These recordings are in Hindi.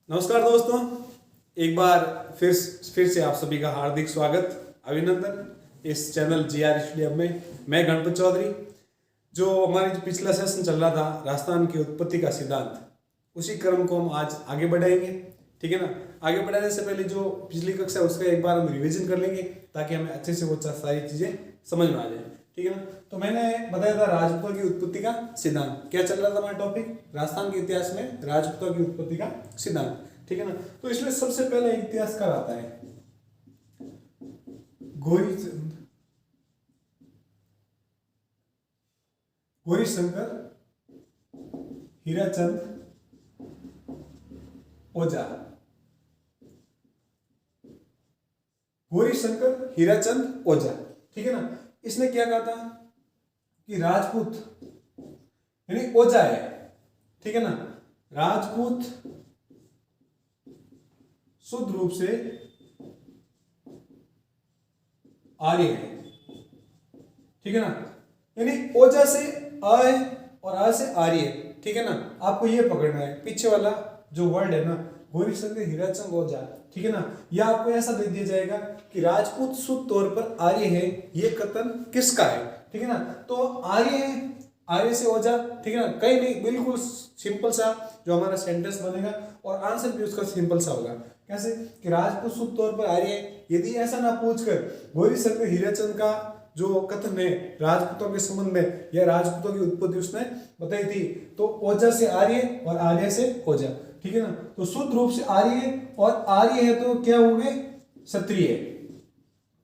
नमस्कार दोस्तों, एक बार फिर से आप सभी का हार्दिक स्वागत, अभिनंदन इस चैनल जीआर स्टूडियो में। मैं गणपत चौधरी। जो पिछला सेशन चल रहा था राजस्थान की उत्पत्ति का सिद्धांत, उसी क्रम को हम आज आगे बढ़ाएंगे। ठीक है ना। आगे बढ़ाने से पहले जो पिछली कक्षा है उसका एक बार हम रिवीजन कर लेंगे ताकि हमें अच्छे से वो सारी चीजें समझ में आ जाए। ठीक है ना। तो मैंने बताया था राजपूतों की उत्पत्ति का सिद्धांत। क्या चल रहा था हमारा टॉपिक? राजस्थान के इतिहास में राजपूतों की उत्पत्ति का सिद्धांत। ठीक है ना। तो इसमें सबसे पहले इतिहासकार आता है गौरीशंकर हीराचंद ओझा। गौरीशंकर हीराचंद ओझा। ठीक है ना। इसने क्या कहा था कि राजपूत यानी ओझा है। ठीक है ना। राजपूत शुद्ध रूप से आर्य है। ठीक है ना। यानी ओझा से आ है और आ से आर्य है। ठीक है ना। आपको ये पकड़ना है, पीछे वाला जो वर्ड है ना, गौरीशंकर हीराचंद ओझा। ठीक है ना। यह आपको ऐसा दे दिया जाएगा कि राजपूत शुद्ध तौर पर आर्य है। ये कथन किसका है? ठीक है ना। तो आर्य है, आर्य से ओझा। ठीक है ना। कहीं नहीं, बिल्कुल सिंपल सा जो हमारा सेंटेंस बनेगा और आंसर भी उसका सिंपल सा होगा। कैसे कि राजपूत शुद्ध तौर पर आर्य है। यदि ऐसा ना पूछकर गौरीशंकर हीराचंद का जो कथन है राजपूतों के संबंध में या राजपूतों की उत्पत्ति उसने बताई थी, तो ओझा से आर्य और आर्य से ओझा। ठीक है ना। तो शुद्ध रूप से आर्य और आर्य है तो क्या हो गए? क्षत्रिय।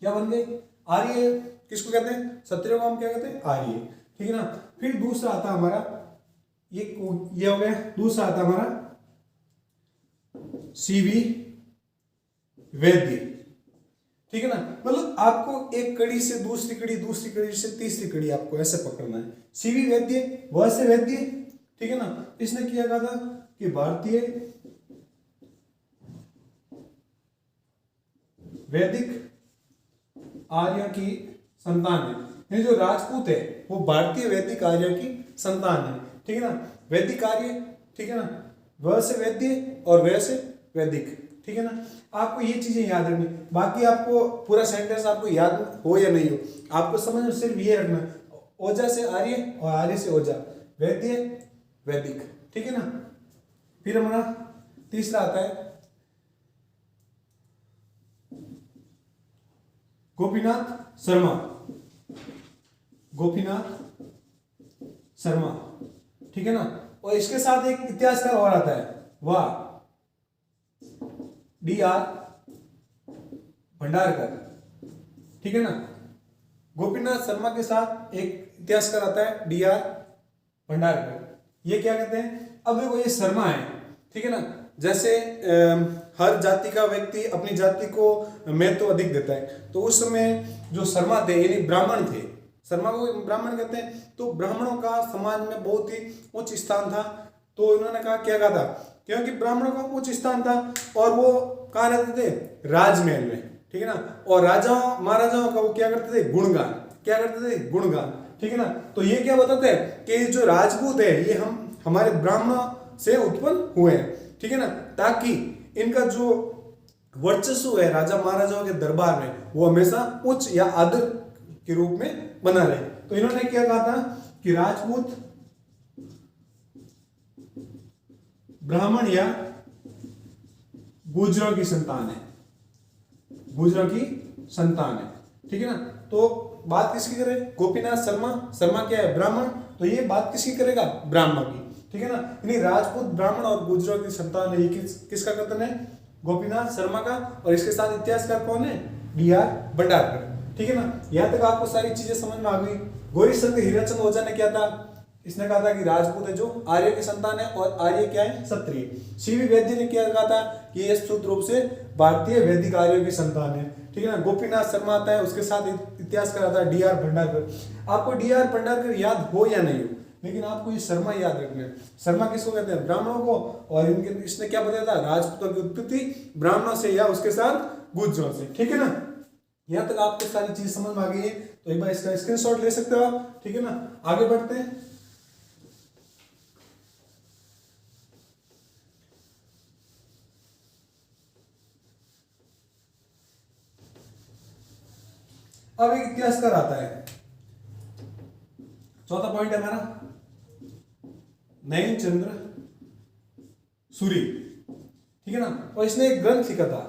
क्या बन गए? आर्य किसको कहते हैं? क्षत्रियों को हम क्या कहते हैं? आर्य। ठीक है ना। फिर दूसरा आता हमारा ये हो गया। दूसरा आता हमारा सीवी वैद्य। ठीक है ना। मतलब आपको एक कड़ी से दूसरी कड़ी, दूसरी कड़ी से तीसरी कड़ी आपको ऐसे पकड़ना है। सीवी वैद्य, वह से वैद्य। ठीक है ना। इसने किया कहा था कि भारतीय वैदिक आर्य की संतान है। ये जो राजपूत है वो भारतीय वैदिक आर्य की संतान है। ठीक है ना। वैदिक आर्य। ठीक है ना। वह से वैद्य और वह से वैदिक। ठीक है ना। आपको ये चीजें याद रखनी। बाकी आपको पूरा सेंटेंस आपको याद हो या नहीं हो, आपको समझ में सिर्फ ये रखना, ओझा से आर्य और आर्य से ओझा, वैद्य वैदिक। ठीक है ना। फिर हमारा तीसरा आता है गोपीनाथ शर्मा। गोपीनाथ शर्मा। ठीक है ना। और इसके साथ एक इतिहासकार और आता है, वह D.R. भंडारकर। ठीक है ना। गोपीनाथ शर्मा के साथ एक इतिहासकार आता है D.R. भंडारकर। ये क्या कहते हैं? अब देखो, ये शर्मा है। ठीक है ना। जैसे हर जाति का व्यक्ति अपनी जाति को महत्व अधिक देता है, तो उस समय जो शर्मा थे यानी ब्राह्मण थे, शर्मा को ब्राह्मण कहते हैं। तो ब्राह्मणों का समाज में बहुत ही उच्च स्थान था। तो इन्होंने कहा, क्या कहा था? क्योंकि ब्राह्मणों का उच्च स्थान था और वो कहाँ रहते थे? राजमहल में। ठीक है ना। और राजाओं महाराजाओं का वो क्या करते थे? गुणगान। क्या करते थे? गुणगान। ठीक है ना। तो ये क्या बताते हैं कि जो राजपूत है ये हमारे ब्राह्मणों से उत्पन्न हुए हैं। ठीक है ना। ताकि इनका जो वर्चस्व है राजा महाराजाओं के दरबार में वो हमेशा उच्च या आदर के रूप में बना रहे। तो इन्होंने क्या कहा था कि राजपूत ब्राह्मण या गुर्जरों की संतान है। गुर्जरों की संतान है। ठीक है ना। तो बात किसकी करे? गोपीनाथ शर्मा। शर्मा क्या है? ब्राह्मण। तो ये बात किसकी करेगा? ब्राह्मण की। ठीक है ना। यानी राजपूत ब्राह्मण और गुर्जरों की संतान है। ये किसका कथन है? गोपीनाथ शर्मा का। और इसके साथ इतिहासकार कौन है? D.R. भंडारकर। ठीक है ना। यहां तक आपको सारी चीजें समझ में आ गई। गौरीशंकर हीराचंद ओझा ने क्या था? इसने कहा था कि राजपूत है जो आर्य की संतान है और आर्य क्या है? क्षत्रिय। सीवी वैद्य ने क्या कहा था कि ये शुद्ध रूप से भारतीय वैदिक आर्य की संतान है। ठीक है ना। गोपीनाथ शर्मा आता है, उसके साथ इतिहास कराता है D.R. भंडारकर। आपको D.R. भंडारकर याद हो या नहीं हो, लेकिन आपको ये शर्मा याद रखना है। शर्मा किसको कहते हैं? ब्राह्मणों को। और इनके इसने क्या बताया था? राजपूतों की उत्पत्ति ब्राह्मणों से या उसके साथ गुर्जरों से। ठीक है ना। यहां तक आपको सारी चीज समझ में आ गई है, तो एक बार इसका स्क्रीनशॉट ले सकते हो आप। ठीक है ना। आगे बढ़ते हैं। अब एक इतिहासकार आता है, चौथा पॉइंट है हमारा नयनचंद्र सूरी, ठीक है ना। और इसने एक ग्रंथ लिखा था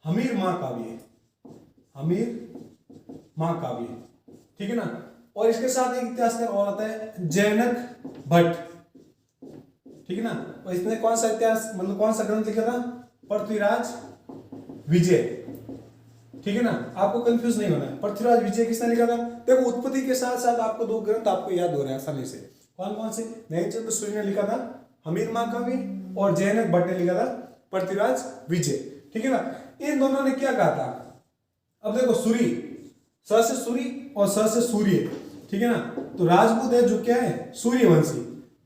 हमीर महाकाव्य, हमीर महाकाव्य, ठीक है ना। और इसके साथ एक इतिहासकार और आता है जैनक भट्ट, ठीक है ना। और इसने कौन सा इतिहास मतलब कौन सा ग्रंथ लिखा था, पृथ्वीराज विजय, ठीक है ना। आपको कंफ्यूज नहीं होना है, पृथ्वीराज विजय किसने लिखा था। देखो उत्पत्ति के साथ साथ आपको दो ग्रंथ आपको याद हो रहे हैं आसानी से, कौन कौन से, नयनचंद्र सूरी ने लिखा था हमीर महाकाव्य और जैनक भट्ट ने लिखा था पृथ्वीराज विजय, ठीक है ना। इन दोनों ने क्या कहा था, अब देखो सूरी, स से सूरी और स से सूर्य, ठीक है ना। तो राजपूत है जो क्या है, सूर्यवंशी,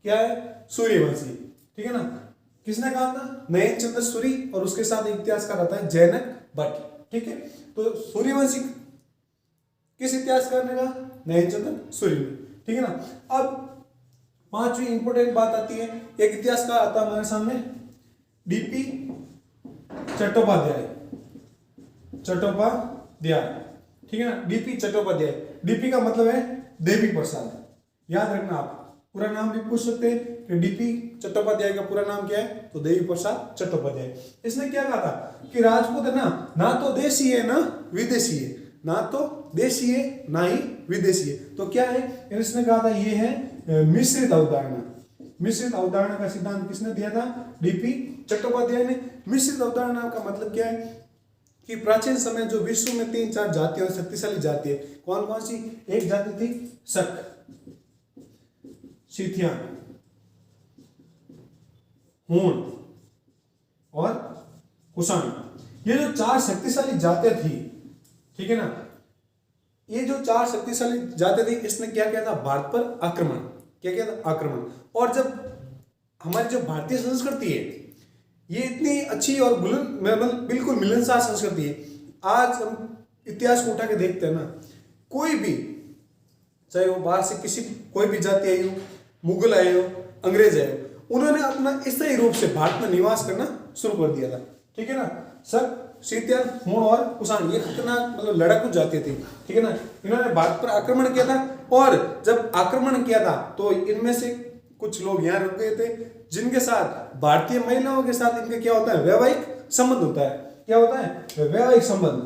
क्या है, सूर्यवंशी, ठीक है ना। किसने कहा था, नयनचंद्र सूरी, और उसके साथ एक इतिहासकार आता है जैनक भट्ट, ठीक है। तो सूर्यवंशी किस इतिहासकार ने कहा, नयनचंद्र सूरी ने, ठीक है ना। अब पांचवी इंपोर्टेंट बात आती है, एक इतिहासकार आता है हमारे सामने डीपी चट्टोपाध्याय, चट्टोपाध्याय, ठीक है ना। डीपी चट्टोपाध्याय, डीपी का मतलब है देवी प्रसाद, याद रखना आप, पूरा नाम भी पूछ सकते हैं कि डीपी चट्टोपाध्याय का पूरा नाम क्या है, तो देवी प्रसाद चट्टोपाध्याय। इसने क्या कहा था कि राजपूत है ना तो देशी है ना विदेशी है, ना तो देशी है ना ही विदेशी है, तो क्या है, इसने कहा था ये है मिश्रित अवधारणा। मिश्रित अवधारणा का सिद्धांत किसने दिया था, डीपी चट्टोपाध्याय ने। मिश्रित अवधारणा का मतलब क्या है कि प्राचीन समय जो विश्व में 3-4 जातियां और शक्तिशाली जाति है, कौन कौन सी, एक जाति थी शक, सीथियान, हूण और कुषाण, ये जो 4 शक्तिशाली जातियां थी, ठीक है ना। ये जो 4 शक्तिशाली जातियां थी, इसने क्या किया था, भारत पर आक्रमण, क्या किया था, आक्रमण। और जब हमारी जो भारतीय संस्कृति है ये इतनी अच्छी और बिल्कुल मिलनसार संस्कृति है, आज हम इतिहास को उठा के देखते हैं ना, कोई भी चाहे वो बाहर से किसी कोई भी जाति आई हो, मुगल आए हो, अंग्रेज आए हो, उन्होंने अपना स्थायी रूप से भारत में निवास करना शुरू कर दिया था, ठीक है ना। सब सीथियान, हूण और कुषाण, ये खतरनाक मतलब लड़ाकू जाति थी, ठीक है ना। इन्होंने भारत पर आक्रमण किया था, और जब आक्रमण किया था तो इनमें से कुछ लोग यहाँ रुक गए थे, जिनके साथ भारतीय महिलाओं के साथ इनका क्या होता है, वैवाहिक संबंध होता है। क्या होता है, वैवाहिक संबंध,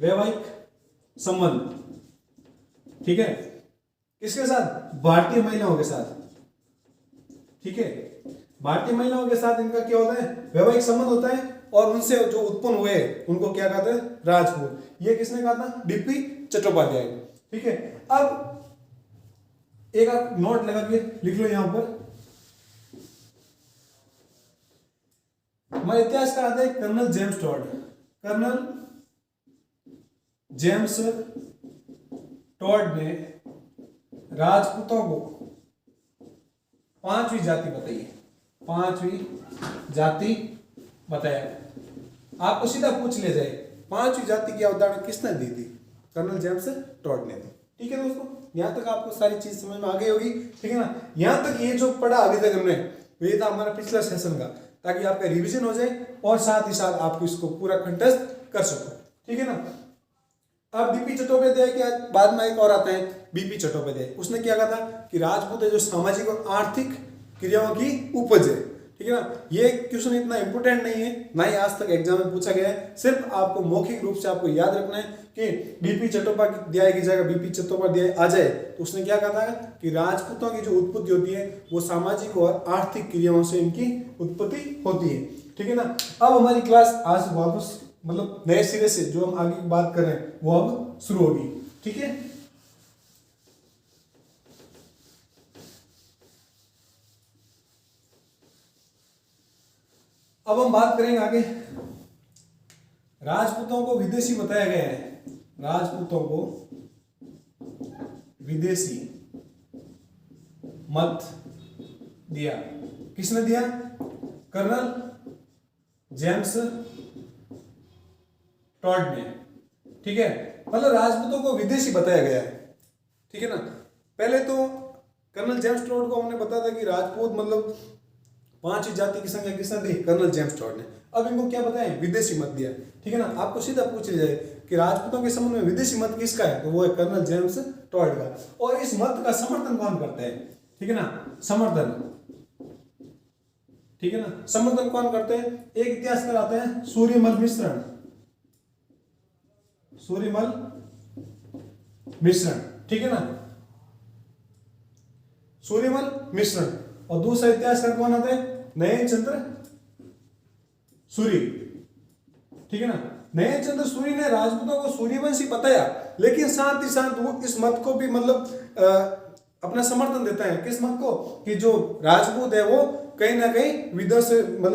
वैवाहिक संबंध, ठीक है, किसके साथ, भारतीय महिलाओं के साथ, ठीक है। भारतीय महिलाओं के साथ इनका क्या होता है, वैवाहिक संबंध होता है, और उनसे जो उत्पन्न हुए उनको क्या कहते हैं, राजपूत। ये किसने कहा था, डीपी चट्टोपाध्याय, ठीक है। अब एक आप नोट लगा के लिख लो यहां पर, हमारे इतिहास का आता है Colonel James Tod, Colonel James Tod ने राजपूतों को 5वीं जाति बताई है, 5वीं जाति बताया। आपको सीधा पूछ लिया जाए 5वीं जाति की अवधारणा किसने दी थी, कर्नल जेम्स टॉड ने दी, ठीक है दोस्तों। यहां तक आपको सारी चीज समझ में आ गई होगी, ठीक है ना। यहां तक ये जो पढ़ा अभी तक हमने, ये था हमारा पिछला सेशन का, ताकि आपका रिवीजन हो जाए और साथ ही साथ आप इसको पूरा कंटेस्ट कर सको, ठीक है ना। अब डीपी चट्टोपाध्याय के बाद में एक और आता है बीपी चट्टोपाध्याय। उसने क्या कहा था कि राजपूत है जो सामाजिक और आर्थिक क्रियाओं की उपज है, ठीक है ना। ये क्वेश्चन इतना इंपोर्टेंट नहीं है, ना ही आज तक एग्जाम में पूछा गया है, सिर्फ आपको मौखिक रूप से आपको याद रखना है कि डीपी चट्टोपाध्याय की जगह बीपी चट्टोपाध्याय आ जाए तो उसने क्या कहा था कि राजपूतों की जो उत्पत्ति होती है वो सामाजिक और आर्थिक क्रियाओं से इनकी उत्पत्ति होती है, ठीक है ना। अब हमारी क्लास आज वापस मतलब नए सिरे से जो हम आगे की बात कर रहे हैं वो अब शुरू होगी, ठीक है। अब हम बात करेंगे आगे, राजपूतों को विदेशी बताया गया है, राजपूतों को विदेशी मत दिया, किसने दिया, कर्नल जेम्स टॉड ने, ठीक है। मतलब राजपूतों को विदेशी बताया गया है, ठीक है ना। पहले तो कर्नल जेम्स टॉड को हमने बताया था कि राजपूत मतलब 5वीं जाति की संख्या किसने दी, कर्नल जेम्स टॉड ने। अब इनको क्या बताएं, विदेशी मत दिया, ठीक है ना। आपको सीधा पूछ लिया जाए कि राजपूतों के संबंध में विदेशी मत किसका है, तो वो है कर्नल जेम्स टॉड का। और इस मत का समर्थन कौन करते हैं, ठीक है ना, समर्थन, ठीक है ना, समर्थन कौन करते हैं, एक इतिहासकार आते हैं सूर्यमल मिश्रण, सूर्यमल मिश्रण, ठीक है ना, सूर्यमल मिश्रण। और दूसरा इतिहासकार कौन आते हैं, नयनचंद्र सूरी, ठीक है ना। नयनचंद्र सूरी ने राजपूतों को सूर्यवंशी बताया, लेकिन साथ ही साथ वो इस मत को भी मतलब अपना समर्थन देता है, किस मत को, कि जो राजपूत है वो कहीं ना कहीं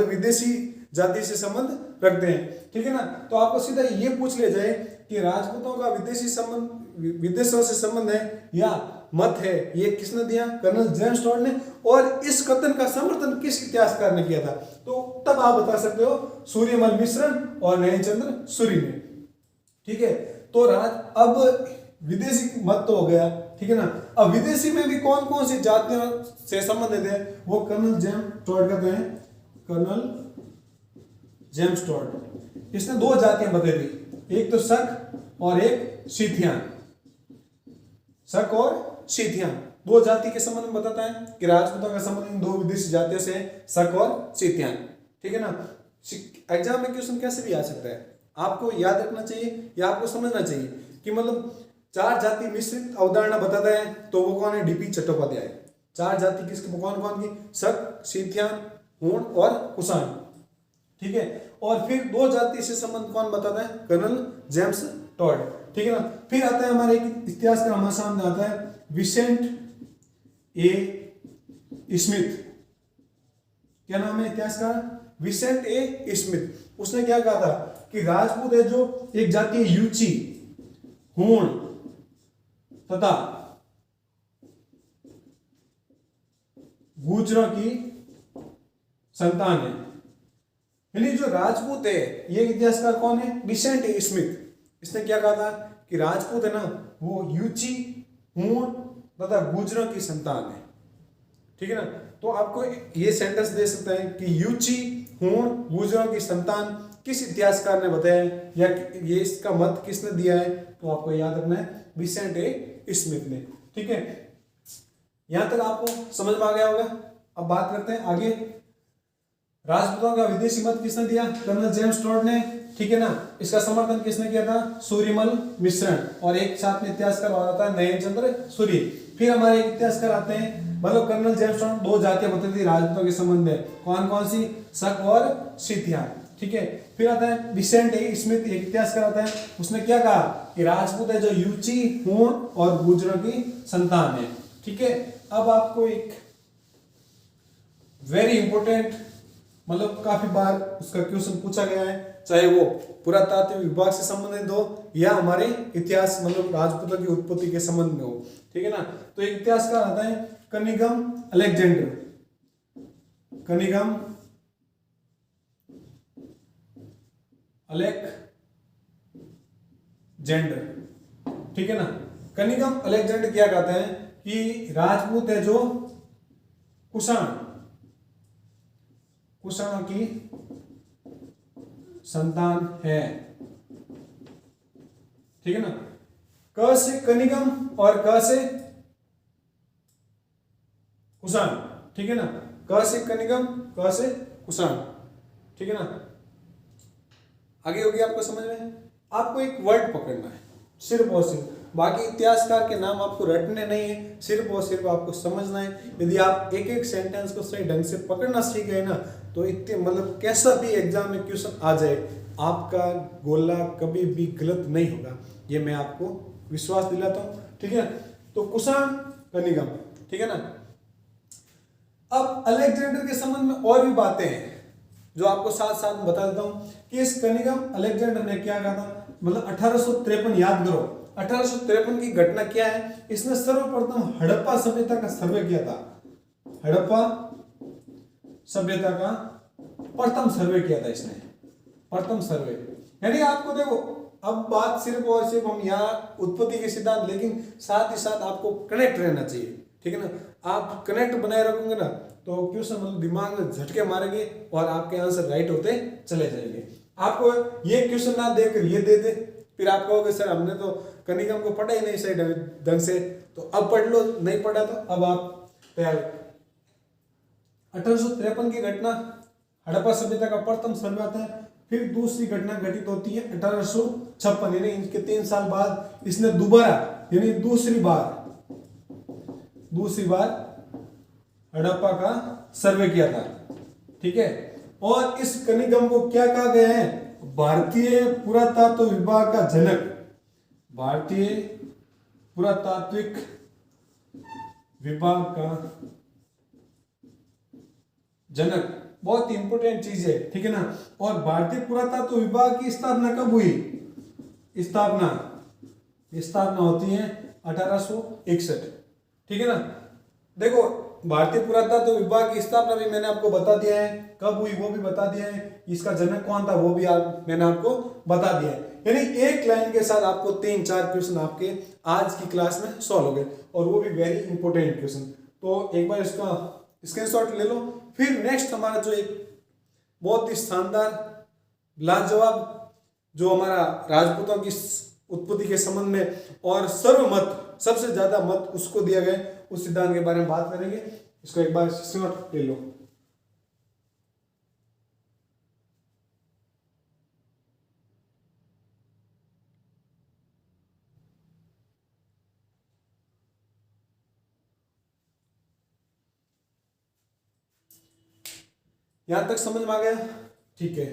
विदेशी जाति से संबंध रखते हैं, ठीक है ना। तो आपको सीधा ये पूछ लिया जाए कि राजपूतों का विदेशी संबंध, विदेशों से संबंध है या मत है, ये किसने दिया, कर्नल जेम्स टॉड ने। और इस कथन का समर्थन किस इतिहासकार ने किया था, तो तब आप बता सकते हो सूर्यमल मिश्रण और नयनचंद्र सूरी ने, ठीक है। तो अब विदेशी मत तो हो गया, ठीक है ना। अब विदेशी में भी कौन कौन सी जातियों से संबंधित है, वो कर्नल जेम्स टॉड कहते हैं, कर्नल जेम्स टॉड। इसने दो जातियां बताई थी, एक तो शक और एक सीथियान, शक और सीथियान, दो जाति के संबंध में बताता है कि राजपूतों का संबंध इन दो विदेशी जातियों से है, शक और सीथियान, ठीक है ना। एग्जाम में क्वेश्चन कैसे भी आ सकता है, आपको याद रखना चाहिए या आपको समझना चाहिए कि मतलब चार जाति मिश्रित अवधारणा बताता है, तो वो कौन है, डीपी चट्टोपाध्याय। चार जाति किसकी, कौन कौन की, शक, सीथियान, हूण और कुषाण, ठीक है। और फिर दो जाति से संबंध कौन बताता है, कर्नल जेम्स टॉड, ठीक है ना। फिर आता है हमारे एक इतिहास का हमारे सामने आता है विसेंट ए स्मिथ, क्या नाम है इतिहास का, विसेंट ए स्मिथ। उसने क्या कहा था कि राजपूत है जो एक जाति है यूची, हूण तथा गुर्जरों की संतान है। यानी जो राजपूत है, ये इतिहासकार कौन है, विसेंट ए स्मिथ। इसने क्या कहा था कि राजपूत है ना वो यूची, हूण तथा गुर्जरों की संतान है, ठीक है ना। तो आपको ये सेंटेंस दे सकता है कि यूची, हूण, गुर्जरों की संतान किस इतिहासकार ने बताया है, या ये इसका मत किसने दिया है, तो आपको याद रखना है विसेंट ए स्मिथ ने, ठीक है। यहां तक आपको समझ में आ गया होगा। अब बात करते हैं आगे, राजपूतों का विदेशी मत किसने दिया, कर्नल जेम्स टॉड ने, ठीक है ना। इसका समर्थन किसने किया था, सूर्यमल मिश्रण, और एक साथ में इतिहासकार आता है नयनचंद्र सूरी। फिर हमारे एक इतिहासकार आते हैं, मतलब कर्नल जेम्स टॉड दो जातियां बताई थी राजपूतों के संबंध में, कौन कौन सी, शक और सीथियान, ठीक है। फिर आता है विसेंट ए स्मिथ, एक इतिहासकार आता है, उसने क्या कहा कि राजपूत है जो यूची, हूण और गुर्जरों की संतान है, ठीक है। अब आपको एक वेरी इंपॉर्टेंट, मतलब काफी बार उसका क्वेश्चन पूछा गया है, चाहे वो पुरातात्विक विभाग से संबंधित हो या हमारे इतिहास मतलब राजपूतों की उत्पत्ति के संबंध में हो, ठीक है ना। तो एक इतिहासकार आता है कनिंघम अलेक्जेंडर, कनिंघम अलेक्जेंडर, ठीक है ना। कनिंघम अलेक्जेंडर क्या कहते हैं कि राजपूत है जो कुषाणों की संतान है, ठीक है ना। क से कनिंघम और क से कुषाण, ठीक है ना, क से कनिंघम, क से कुषाण, ठीक है ना। आगे होगी आपको समझ में। आपको एक वर्ड पकड़ना है सिर्फ और सिर्फ, बाकी इतिहासकार के नाम आपको रटने नहीं है, सिर्फ और सिर्फ आपको समझना है। यदि आप एक एक सेंटेंस को सही ढंग से पकड़ना सीख गए ना, तो इतने मतलब कैसा भी एग्जाम में क्वेश्चन आ जाए, आपका गोला कभी भी गलत नहीं होगा, ये मैं आपको विश्वास दिलाता हूँ, ठीक है। तो कुषाण, कनिंघम, ठीक है ना। अब अलेक्जेंडर के संबंध में और भी बातें हैं जो आपको साथ साथ बता देता हूँ कि इस कनिंघम अलेक्जेंडर ने क्या कहा था, मतलब 1853, याद करो 1853 की घटना क्या है। इसने सर्वप्रथम हड़प्पा सभ्यता का सर्वे किया था, हड़प्पा सभ्यता का प्रथम सर्वे किया था इसने, प्रथम सर्वे। यानी आपको देखो, अब बात सिर्फ और सिर्फ हम यहाँ उत्पत्ति के सिद्धांत, लेकिन साथ ही साथ आपको कनेक्ट रहना चाहिए, ठीक है ना। आप कनेक्ट बनाए रखोगे ना तो क्वेश्चन मतलब दिमाग में झटके मारेंगे और आपके आंसर राइट होते चले जाएंगे। आपको ये क्वेश्चन ना देकर ये दे दे फिर आप कहोगे सर हमने तो कनिगम को पढ़ा ही नहीं सही ढंग से, तो अब पढ़ लो, नहीं पढ़ा तो अब आप तैयार। 1853 की घटना हड़प्पा सभ्यता का प्रथम सर्वे आता है। फिर दूसरी घटना घटित होती है 1856, यानी इनके 3 साल बाद इसने दोबारा यानी दूसरी बार हड़प्पा का सर्वे किया था, ठीक है। और इस कनिगम को क्या कहा गया है? भारतीय पुरातत्व विभाग का जनक, भारतीय पुरातात्विक विभाग का जनक, बहुत इंपॉर्टेंट चीज है, ठीक है ना। और भारतीय पुरातत्व विभाग की स्थापना कब हुई? स्थापना होती है 1861, ठीक है ना। देखो भारतीय पुरातत्व विभाग की स्थापना भी मैंने आपको बता दिया है, कब हुई वो भी बता दिया है, इसका जनक कौन था वो भी मैंने आपको बता दिया है। यानी एक लाइन के साथ आपको 3-4 क्वेश्चन आपके आज की क्लास में सॉल्व हो गए, और वो भी वेरी इंपॉर्टेंट क्वेश्चन। तो एक बार इसका स्क्रीनशॉट ले लो। फिर नेक्स्ट हमारा जो एक बहुत ही शानदार लाजवाब जो हमारा राजपूतों की उत्पत्ति के संबंध में और सर्वमत सबसे ज्यादा मत उसको दिया गया, उस सिद्धांत के बारे में बात करेंगे। इसको एक बार स्क्रीनशॉट ले लो। यहां तक समझ में आ गया? ठीक है।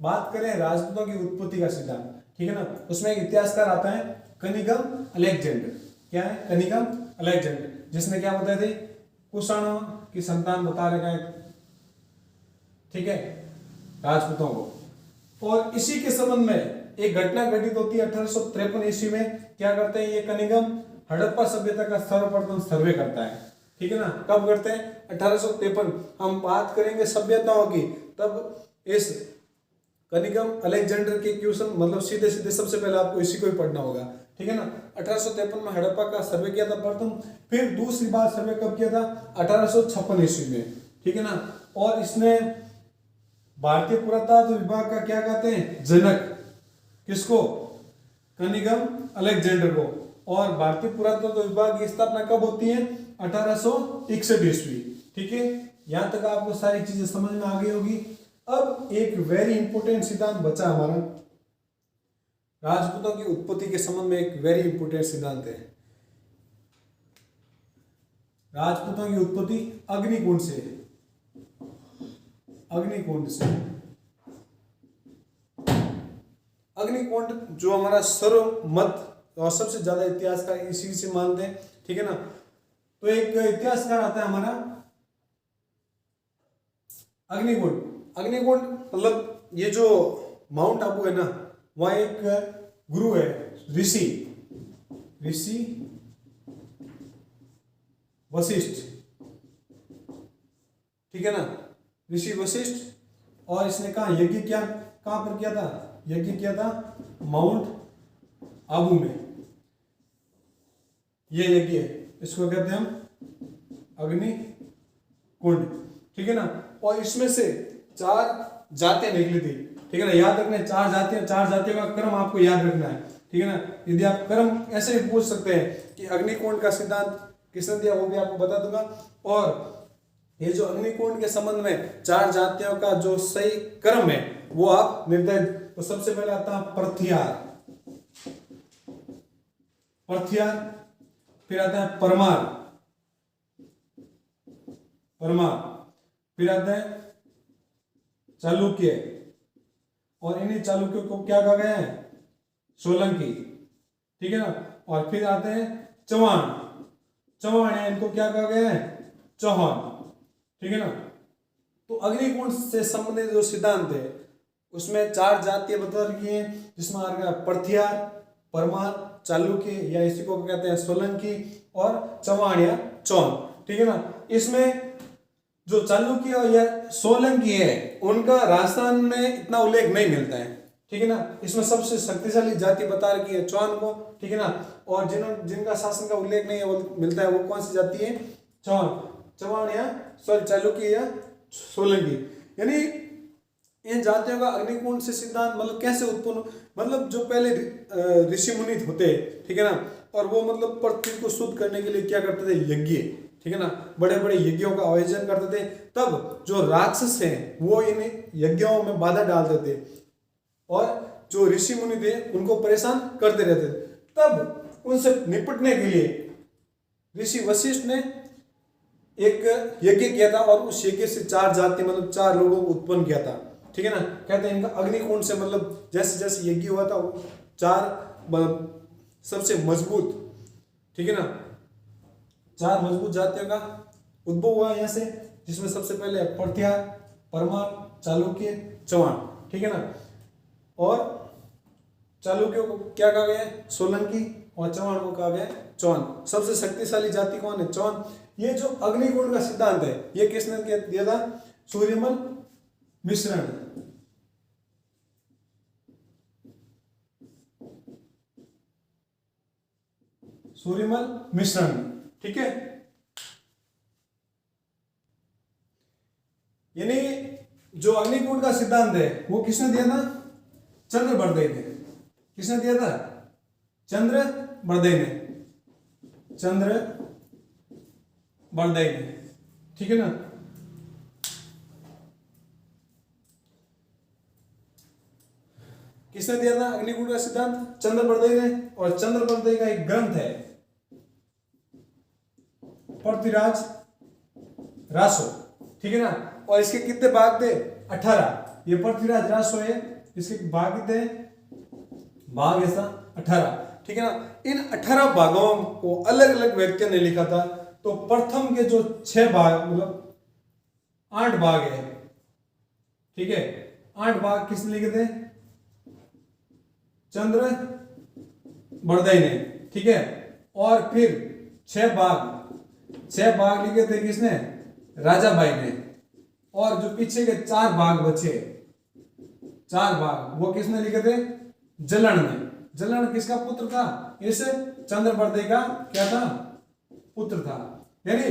बात करें राजपूतों की उत्पत्ति का सिद्धांत, ठीक है ना। उसमें एक इतिहासकार आता है कनिगम अलेक्जेंडर। क्या है? कनिगम अलेक्जेंडर, जिसने क्या बताया थे? कुषाणों की संतान बता रखा है, ठीक है, राजपूतों को। और इसी के संबंध में एक घटना घटित होती है 1853 ईस्वी में। क्या करते हैं ये कनिगम? हड़प्पा सभ्यता का सर्वप्रथम सर्वे करता है, ठीक है ना। कब करते हैं? 1853। हम बात करेंगे सभ्यताओं की, तब इस कनिगम अलेक्जेंडर के क्वेश्चन मतलब सीधे सीधे सबसे पहले आपको इसी को ही पढ़ना होगा, ठीक है ना। 1853 में हड़प्पा का सर्वे किया था प्रथम, फिर दूसरी बार सर्वे कब किया था? 1856 ईस्वी में, ठीक है ना। और इसने भारतीय पुरातत्व विभाग का क्या कहते हैं? जनक। किसको? कनिगम अलेक्जेंडर को। और भारतीय पुरातत्व विभाग की स्थापना कब होती है? 1861 ईस्वी, ठीक है। यहां तक आपको सारी चीजें समझ में आ गई होगी। अब एक वेरी इंपॉर्टेंट सिद्धांत बचा हमारा, राजपूतों की उत्पत्ति के संबंध में एक वेरी इंपॉर्टेंट सिद्धांत है। राजपूतों की उत्पत्ति अग्निकुंड से, अग्निकुंड से। अग्निकुंड जो हमारा सर्वमत और सबसे ज्यादा इतिहासकार इसी से मानते हैं, ठीक है ना। तो एक इतिहासकार आता है हमारा अग्निकुंड। अग्निकुंड मतलब ये जो माउंट आबू है ना, वहां एक गुरु है, ऋषि वशिष्ठ, ठीक है ना, ऋषि वशिष्ठ। और इसने कहा यज्ञ क्या कहां पर किया था? यज्ञ किया था माउंट आबू में। ये यज्ञ है, इसको कहते हैं हम अग्नि कुंड, ठीक है ना। और इसमें से 4 जातें निकली थी, ठीक है ना। याद रखना है 4 जातियां, 4 जातियों का क्रम आपको याद रखना है, ठीक है ना। यदि आप क्रम ऐसे भी पूछ सकते हैं कि अग्निकुंड का सिद्धांत किसने दिया, वो भी आपको बता दूंगा। और ये जो अग्निकुंड के संबंध में 4 जातियों का जो सही क्रम है वो आप निर्धारित। तो सबसे पहले आता है प्रथियार, फिर आता है परमार, फिर आता है चालुक्य, और इन्हीं चालुक्यों को क्या कहा गया है? सोलंकी, ठीक है ना। और फिर आते हैं चौहान है, इनको क्या कहा गया है? चौहान, ठीक है ना। तो अग्निकुंड से संबंधित जो सिद्धांत है उसमें 4 जातियां बता रखी हैं, जिसमें आ गया प्रथियार, परमार, चालुक्य या इसी को कहते हैं सोलंकी, और चौहान या चौन, ठीक है ना। इसमें जो चालुक्य या सोलंकी है उनका राजस्थान में इतना उल्लेख नहीं मिलता है, ठीक है ना। इसमें सबसे शक्तिशाली जाति बता रखी है चौहान को, ठीक है ना। और जिनका शासन का उल्लेख नहीं है वो मिलता है, वो कौन सी जाति है? चौहान या चालुक्य या सोलंकी। यानी इन जातियों का अग्निकुंड से सिद्धांत मतलब कैसे उत्पन्न, मतलब जो पहले ऋषि मुनि होते, ठीक है ना, और वो मतलब पृथ्वी को शुद्ध करने के लिए क्या करते थे, यज्ञ, ठीक है ना, बड़े बड़े यज्ञों का आयोजन करते थे। तब जो राक्षस हैं वो इन यज्ञों में बाधा डालते थे और जो ऋषि मुनि थे उनको परेशान करते रहते थे। तब उनसे निपटने के लिए ऋषि वशिष्ठ ने एक यज्ञ किया था और उस यज्ञ से 4 जाति मतलब 4 लोगों को उत्पन्न किया था, ठीक है ना। कहते हैं इनका अग्निकुंड से मतलब जैसे जैसे यज्ञ हुआ था वो 4 सबसे मजबूत, ठीक है ना, 4 मजबूत जातियों का उद्भव हुआ यहाँ से, जिसमें सबसे पहले पर्थिया, परमार, चालुक्य, चौहान, ठीक है ना। और चालुक्यों को क्या कहा गया है, सोलंकी, और चौहान को कहा गया है चौहान। सबसे शक्तिशाली जाति कौन है, चौहान। ये जो अग्निकुंड का सिद्धांत है ये किसने दिया था, सूर्यमल मिश्र ने। सूर्यमल मिश्र ने, ठीक है। यानी जो अग्निकुंड का सिद्धांत है वो किसने दिया था, चंद्रबरदई ने। किसने दिया था, चंद्रबरदई ने, चंद्रबरदई ने, ठीक है ना। किसने दिया था अग्निकुंड का सिद्धांत, चंद्रबरदई ने। और चंद्रबरदई का एक ग्रंथ है पृथ्वीराज रासो, ठीक है ना। और इसके कितने भाग थे, 18। ये पृथ्वीराज रासो है, इसके भाग कितने, भाग ऐसा 18, ठीक है ना। इन 18 भागों को अलग अलग व्यक्तियों ने लिखा था। तो प्रथम के जो 6 भाग मतलब 8 भाग है, ठीक है, 8 भाग किसने लिखे थे, चंद्रबरदई ने, ठीक है। और फिर 6 भाग लिखे थे किसने, राजाबाई ने। और जो पीछे के 4 भाग बचे, 4 भाग वो किसने लिखे थे, जलन ने। जलन किसका पुत्र था, इस चंद्रबरदई का क्या था, पुत्र था। यानी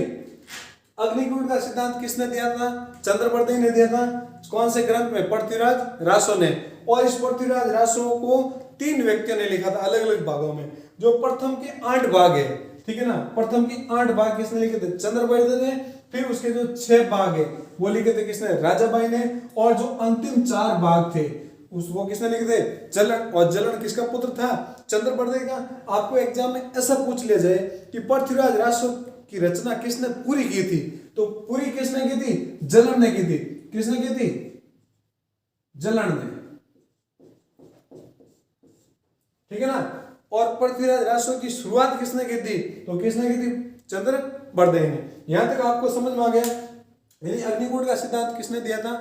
अग्निकुंड का सिद्धांत किसने दिया था, चंद्रबरदई ने दिया था। कौन से ग्रंथ में, पृथ्वीराज रासो ने। और इस पृथ्वीराज रासो को 3 व्यक्तियों ने लिखा था अलग अलग भागों में। जो प्रथम के 8 भाग है, ठीक है ना, प्रथम के 8 भाग किसने लिखे थे, चंद्रबरदई ने। फिर उसके जो 6 भाग है वो लिखे थे किसने, राजाबाई ने। और जो अंतिम 4 भाग थे वो किसने लिखे थे, जलन। और जलन किसका पुत्र था, चंद्रबरदई का। आपको एग्जाम में ऐसा पूछ लिया जाए कि पृथ्वीराज रासो की रचना किसने पूरी की थी, तो पूरी किसने की थी, जलन ने की थी। किसने की थी, जलन ने, ठीक है ना। और पृथ्वीराज रासो की शुरुआत किसने की थी, तो किसने की थी, चंद्रबरदई ने। यहां तक आपको समझ में आ गया। यानी अग्निकुंड का सिद्धांत किसने दिया था,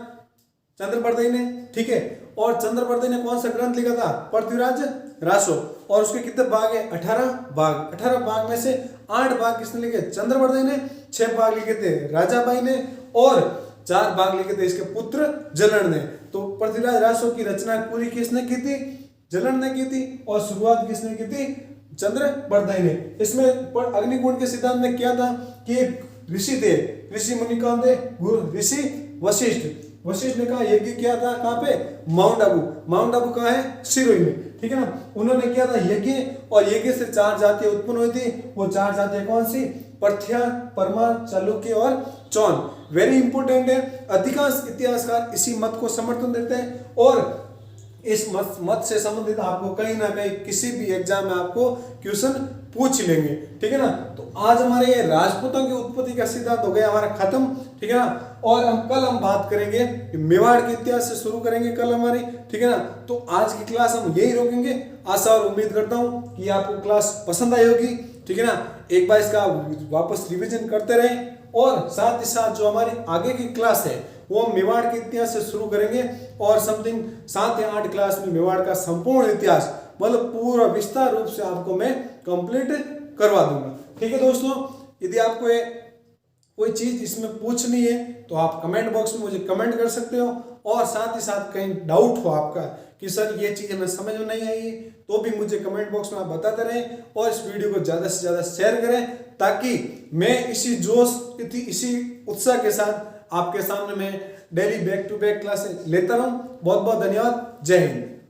चंद्रबरदई ने, ठीक है। और चंद्रबरदई ने कौन सा ग्रंथ लिखा था, पृथ्वीराज रासो। और उसके कितने भाग है, 18 भाग। 18 भाग में से 8 भाग किसने लिखे, चंद्रबरदई ने। 6 भाग लिखे थे राजाबाई ने और 4 भाग लिखे थे इसके पुत्र जलन ने। तो पृथ्वीराज रासो की रचना पूरी किसने की थी, जलन ने की थी। और शुरुआत किसने की थी, चंद्रबरदई ने। इसमें अग्निकुंड के सिद्धांत में क्या था कि ऋषि थे, ऋषि मुनि कौन थे, गुरु ऋषि वशिष्ठ। वशिष्ठ ने कहा यज्ञ किया था कहाँ पे, माउंट आबू। माउंट आबू कहाँ है, सिरोही में, ठीक है ना। उन्होंने किया था यज्ञ और यज्ञ से 4 जातियां उत्पन्न हुई थी। वो 4 जातियां कौन सी, पर्थिया, परमार, चालुक्य और चौहान। वेरी इंपोर्टेंट है। अधिकांश इतिहासकार इसी मत को समर्थन देते हैं और इस मत से संबंधित आपको कहीं ना कहीं किसी भी एग्जाम में आपको क्वेश्चन पूछ लेंगे, ठीक है ना। तो आज हमारे ये राजपूतों की उत्पत्ति का सिद्धांत हो गया हमारा खत्म, ठीक है ना। और कल हम बात करेंगे मेवाड़ के इतिहास से शुरू करेंगे कल हमारी, ठीक है ना। तो आज की क्लास हम यही रोकेंगे। आशा और उम्मीद करता हूँ कि आपको क्लास पसंद आई होगी, ठीक है ना। एक बार इसका वापस रिविजन करते रहें और साथ ही साथ जो हमारी आगे की क्लास है वो हम मेवाड़ के इतिहास से शुरू करेंगे और समथिंग 7 या 8 क्लास में मेवाड़ का संपूर्ण इतिहास मतलब पूरा विस्तार रूप से आपको मैं कंप्लीट करवा दूंगा, ठीक है दोस्तों। यदि आपको कोई चीज इसमें पूछनी है तो आप कमेंट बॉक्स में मुझे कमेंट कर सकते हो और साथ ही साथ कहीं डाउट हो आपका कि सर ये चीज़ हमें समझ में नहीं आई तो भी मुझे कमेंट बॉक्स में आप बताते रहें और इस वीडियो को ज़्यादा से ज़्यादा शेयर करें ताकि मैं इसी जोश इसी उत्साह के साथ आपके सामने मैं daily back to back classes लेता रहूं। बहुत बहुत धन्यवाद। जय हिंद।